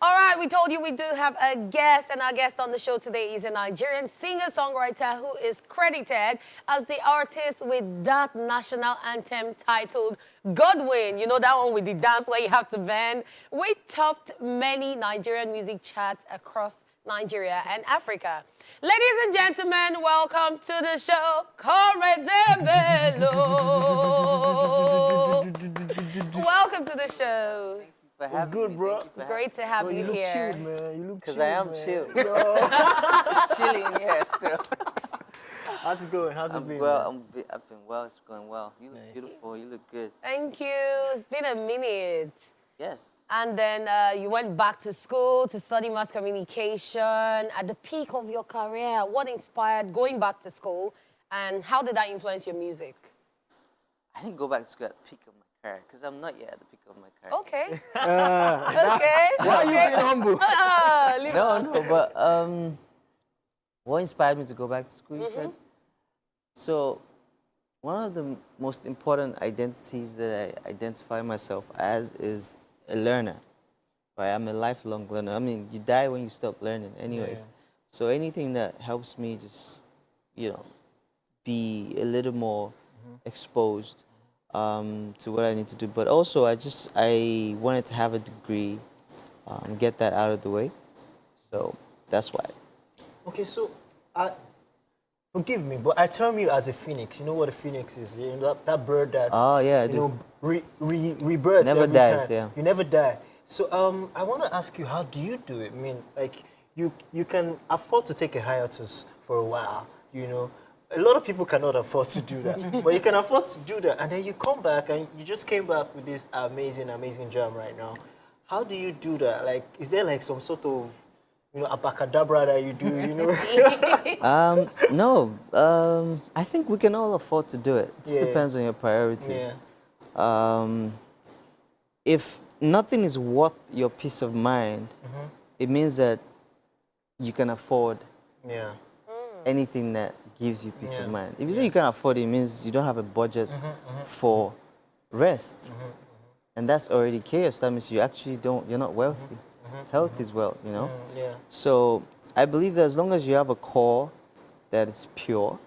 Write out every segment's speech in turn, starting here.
All right, we told you we do have a guest, and our guest on the show today is a Nigerian singer-songwriter who is credited as the artist with that national anthem titled Godwin. You know that one with the dance where you have to bend? We topped many Nigerian music charts across Nigeria and Africa. Ladies and gentlemen, welcome to the show, Korede Bello. Welcome to the show. For It's having good, me. bro. Thank you for having Great to have Bro, you you look here. chill, man. You look chill, Because I am man. chill. Bro. It's chilly in here still. How's it going? How's it I'm been? well. man? I've been well. It's going well. You look Nice. beautiful. You look good. Thank you. It's been a minute. Yes. And then you went back to school to study mass communication. At the peak of your career, what inspired going back to school, and how did that influence your music? I didn't go back to school at the peak of my career because I'm not yet at the peak of my career. Okay. Okay. Why are you being humble? Leave No, but what inspired me to go back to school? You said. So, one of the most important identities that I identify myself as is a learner. Right? I'm a lifelong learner. I mean, you die when you stop learning, anyways. Yeah. So anything that helps me just, be a little more exposed to what I need to do. But also, I wanted to have a degree, get that out of the way. So that's why. Okay, so forgive me, but I term you as a phoenix. You know what a phoenix is? You know that bird that Oh, yeah, I you do. know rebirths Never every dies, time. yeah. You never die. So I want to ask you, how do you do it? I mean, like you can afford to take a hiatus for a while. You know, a lot of people cannot afford to do that, but you can afford to do that, and then you come back and you just came back with this amazing jam right now. How do you do that? Like, is there like some sort of abracadabra that you do? You know. No, I think we can all afford to do it. It just Yeah. depends on your priorities. Yeah. If nothing is worth your peace of mind, it means that you can afford Yeah. anything that gives you peace Yeah. of mind. If you say you can't afford it, it means you don't have a budget for rest. And that's already chaos. That means you're not wealthy. Health is wealth, you know? Yeah. So I believe that as long as you have a core that is pure,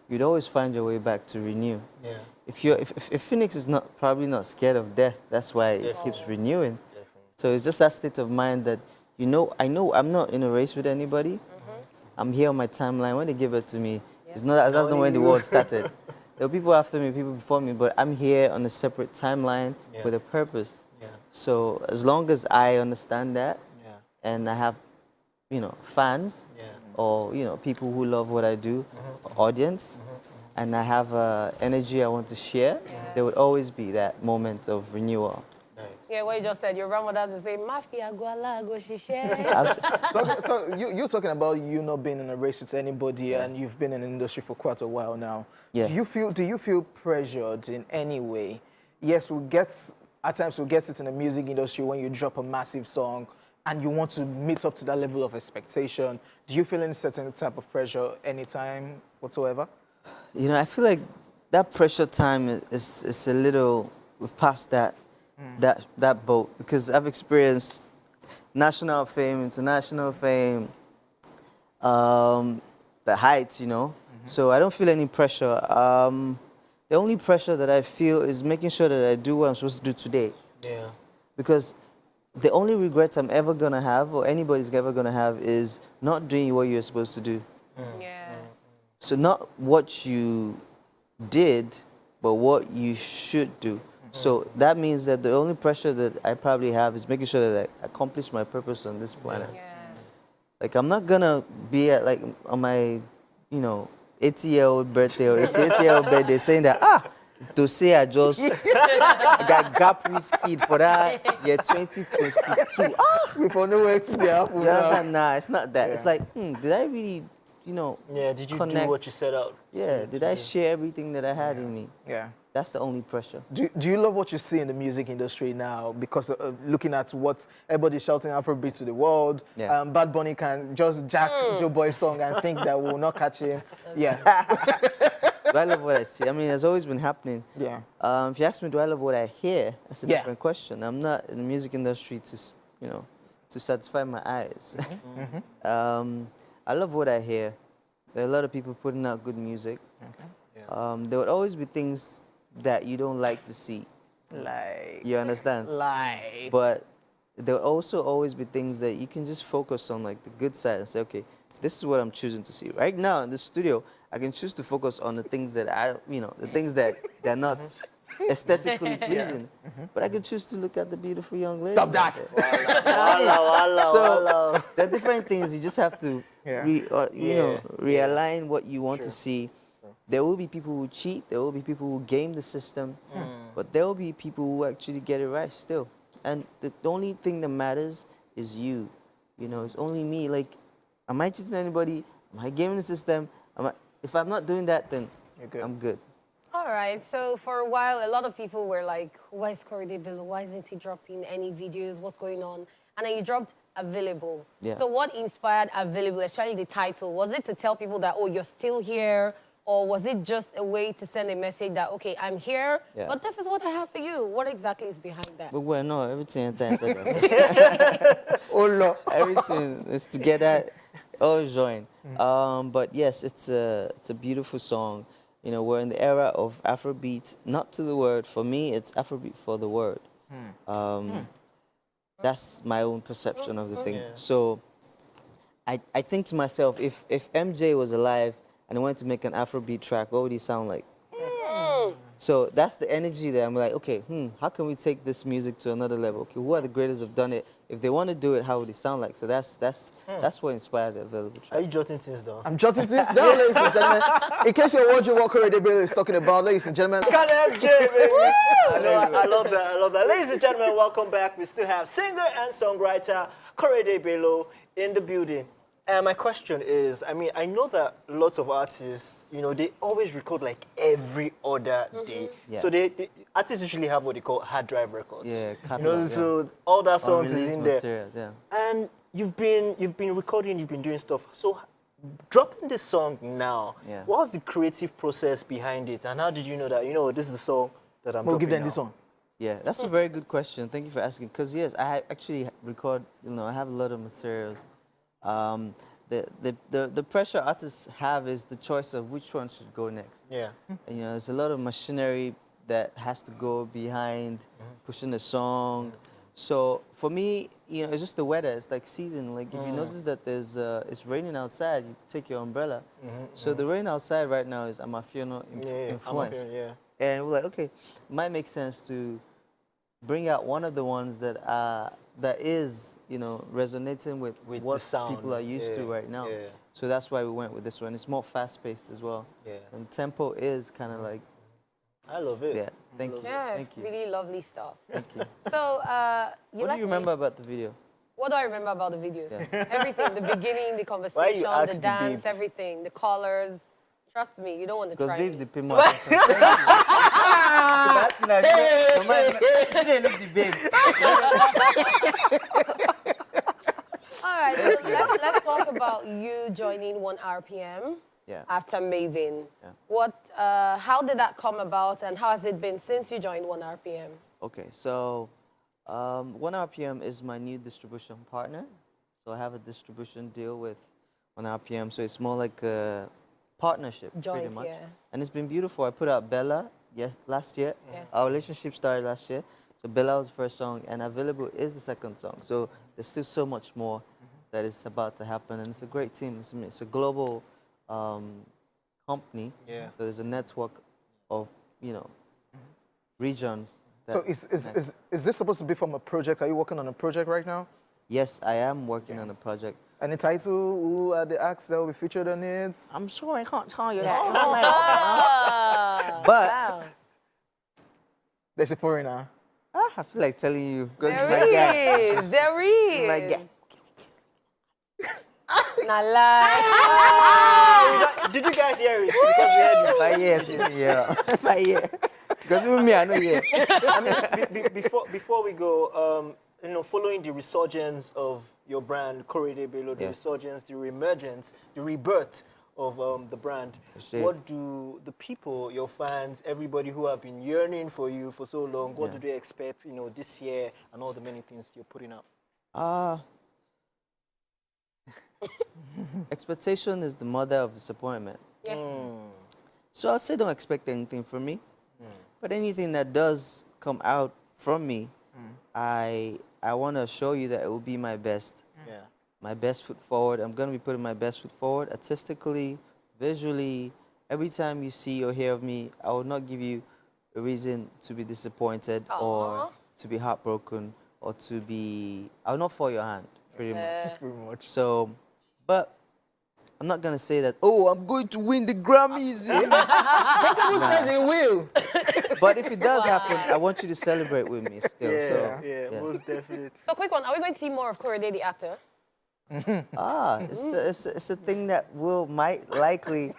you'd always find your way back to renew. Yeah. If Phoenix is probably not scared of death, that's why it keeps renewing. So it's just that state of mind that I know I'm not in a race with anybody. I'm here on my timeline. When they give it to me, it's not that's not when the world started. There were people after me, people before me, but I'm here on a separate timeline with a purpose. Yeah. So as long as I understand that, Yeah. and I have, fans, Yeah. or people who love what I do, audience, and I have energy I want to share, there would always be that moment of renewal. Nice. Yeah, what you just said. Your grandmother would say, "Mafia go ala go shishe." You're talking about you not being in a race with anybody, and you've been in the industry for quite a while now. Yeah. Do you feel pressured in any way? Yes, at times we'll get it in the music industry when you drop a massive song and you want to meet up to that level of expectation. Do you feel any certain type of pressure anytime whatsoever? I feel like that pressure time is a little, we've passed that boat, because I've experienced national fame, international fame, the heights, So I don't feel any pressure. The only pressure that I feel is making sure that I do what I'm supposed to do today. Yeah. Because the only regrets I'm ever gonna have, or anybody's ever gonna have, is not doing what you're supposed to do. Yeah. So not what you did, but what you should do. So that means that the only pressure that I probably have is making sure that I accomplish my purpose on this planet. Yeah. Like, I'm not gonna be at, like, on my, 80-year-old birthday or 88-year-old birthday saying that, to say I just got gap whiskey for that year 2022. Before nowhere to the apple. You understand? Nah, it's not that. It's like, did I really, Yeah. Did you do connect? what you set out? Yeah, did I share everything that I had in me? Yeah. That's the only pressure. Do you love what you see in the music industry now? Because looking at what everybody's shouting Afrobeat to the world, Yeah. Bad Bunny can just jack Joe Boy's song and think that we'll not catch him. Yeah. Do I love what I see? I mean, it's always been happening. Yeah. If you ask me, do I love what I hear? That's a Yeah. different question. I'm not in the music industry to, to satisfy my eyes. I love what I hear. There are a lot of people putting out good music. There would always be things that you don't like to see. Like, You understand? But there will also always be things that you can just focus on, like the good side, and say, okay, this is what I'm choosing to see. Right now in the studio, I can choose to focus on the things that the things that they're not aesthetically pleasing. But I can choose to look at the beautiful young lady. Stop that. So there are different things. You just have to, Yeah. realign what you want to see. There will be people who cheat. There will be people who game the system. But there will be people who actually get it right still. And the only thing that matters is you. It's only me. Like, am I cheating anybody? Am I gaming the system? If I'm not doing that, then I'm good. All right, so for a while, a lot of people were like, why is Korede Bello? Why isn't he dropping any videos? What's going on? And then you dropped Available. Yeah. So what inspired Available, especially the title? Was it to tell people that, oh, you're still here? Or was it just a way to send a message that, okay, I'm here, but this is what I have for you? What exactly is behind that? But well, no, everything thanks. Oh, Lord. Everything is together, all join. But yes, it's a beautiful song. We're in the era of Afrobeat, not to the word. For me, it's Afrobeat for the word. That's my own perception of the thing. So I think to myself, if MJ was alive and I wanted to make an Afrobeat track, what would he sound like? So that's the energy that I'm like, okay, how can we take this music to another level? Okay, who are the greatest have done it? If they want to do it, how would it sound like? So that's what inspired the Available track. Are you jotting things down? I'm jotting this down, ladies and gentlemen. In case you're wondering what Korede Bello is talking about, ladies and gentlemen. Got MJ, baby. I love that. I love that. Ladies and gentlemen, welcome back. We still have singer and songwriter Korede Bello in the building. And my question is, I know that lots of artists, they always record like every other day. Yeah. So they artists usually have what they call hard drive records. Yeah, catalog, So all that songs is Unreleased in there. materials, yeah. And you've been recording, you've been doing stuff. So dropping this song now, what was the creative process behind it? And how did you know that, this is the song that I'm We'll dropping give them now? this one. Yeah, that's a very good question. Thank you for asking. Because yes, I actually record. I have a lot of materials. The pressure artists have is the choice of which one should go next. Yeah. And, there's a lot of machinery that has to go behind pushing the song. So for me, it's just the weather. It's like season. Like if you notice that it's raining outside, you take your umbrella. So the rain outside right now is Amapiano influenced. And we're like, okay, it might make sense to bring out one of the ones that is resonating with what the sound. people are used to right now. So that's why we went with this one. It's more fast-paced as well. And tempo is kind of like. I love it. Yeah, thank you. Yeah, Thank you. really lovely stuff. Thank you. So, What do you remember about the video? What do I remember about the video? Everything, the beginning, the Why you conversation, ask the the dance, babe? everything, the colors. Trust me, you don't want to Because try babes, it. they pay more attention. Thank you. Asking her, no mind, you didn't look the babe. All right, so let's talk about you joining 1 RPM after Maven. How did that come about, and how has it been since you joined 1 RPM? Okay, so 1 RPM is my new distribution partner. So I have a distribution deal with 1 RPM. So it's more like a partnership, Joint, pretty much. yeah. And it's been beautiful. I put out Bella last year. Our relationship started last year. So Bella was the first song, and Available is the second song. So there's still so much more that is about to happen, and it's a great team. It's a global company. So there's a network of regions. So is this supposed to be from a project? Are you working on a project right now? Yes, I am working on a project. Any title? Who are the acts that will be featured on it? I'm sure I can't tell you that. But But There's a foreigner. I feel like telling you. 'Cause there my guy. is. There is. My guy. Not lie. Did you guys hear it? Because we heard it. My yes, yeah. My yeah. Because with me, I know yeah. Before we go, following the resurgence of your brand, Korede Bello, the resurgence, the reemergence, the rebirth of the brand, what do the people, your fans, everybody who have been yearning for you for so long, what do they expect, this year and all the many things you're putting out? expectation is the mother of disappointment. Yeah. So I'd say don't expect anything from me. But anything that does come out from me, I want to show you that it will be my best. Yeah. My best foot forward. I'm going to be putting my best foot forward artistically, visually. Every time you see or hear of me, I will not give you a reason to be disappointed or to be heartbroken or to be... I will not fall your hand, pretty much. Pretty much. So, but I'm not going to say that, oh, I'm going to win the Grammys. Who said they will? But if it does happen, I want you to celebrate with me still. Yeah, most definitely. So quick one, are we going to see more of Korede the actor? It's a thing that might likely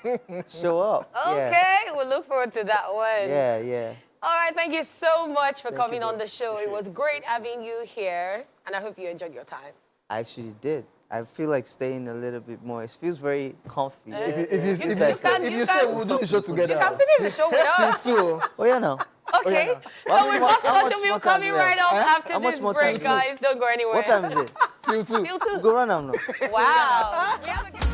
show up. Okay, we'll look forward to that one. Yeah. All right, thank you so much for coming on the show. It was great having you here, and I hope you enjoyed your time. I actually did. I feel like staying a little bit more. It feels very comfy. If you can- say we'll do the show together. You can finish the show with us. Too. Oh, yeah, no. Okay, How so we've much- got how social much meal more time coming do we have? right up after How much this more time break, do we have? guys. Don't go anywhere. What time is it? Till 2. Till 2. We go run now. Wow. We have a-